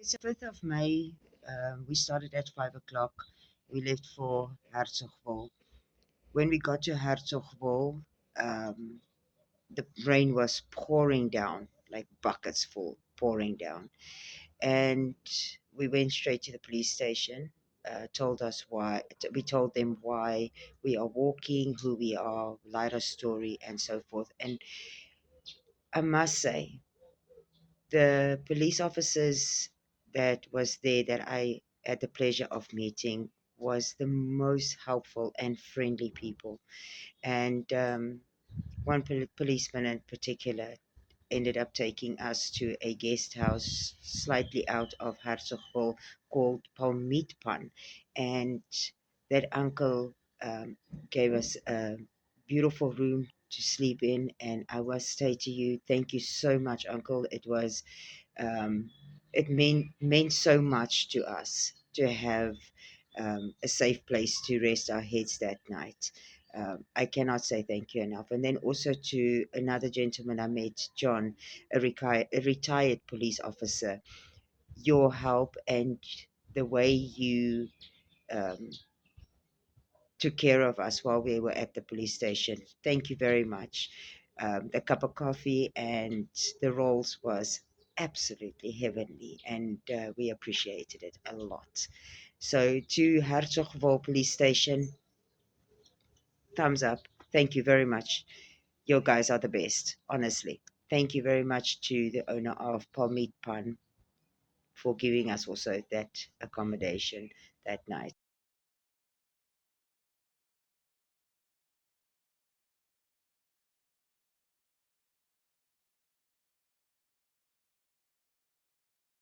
It's the 5th of May. We started at 5 o'clock. We left for Herzogbol. When we got to Herzogbol, um, the rain was pouring down, like buckets full, pouring down. And we went straight to the police station. Told us why. We told them why we are walking, who we are, light our story, and so forth. And I must say, the police officers that was there that I had the pleasure of meeting was the most helpful and friendly people. And one policeman in particular ended up taking us to a guest house slightly out of Herzogbol called Palmietpan. And that uncle gave us a beautiful room to sleep in. And I must say to you, thank you so much, uncle. Um, it meant so much to us to have a safe place to rest our heads that night. I cannot say thank you enough. And then also to another gentleman I met, John, a retired police officer. Your help and the way you um, took care of us while we were at the police station. Thank you very much. The cup of coffee and the rolls was absolutely heavenly, and we appreciated it a lot. So, to Herzogbol Police Station, thumbs up. Thank you very much. You guys are the best, honestly. Thank you very much to the owner of Palmeet Pan for giving us also that accommodation that night.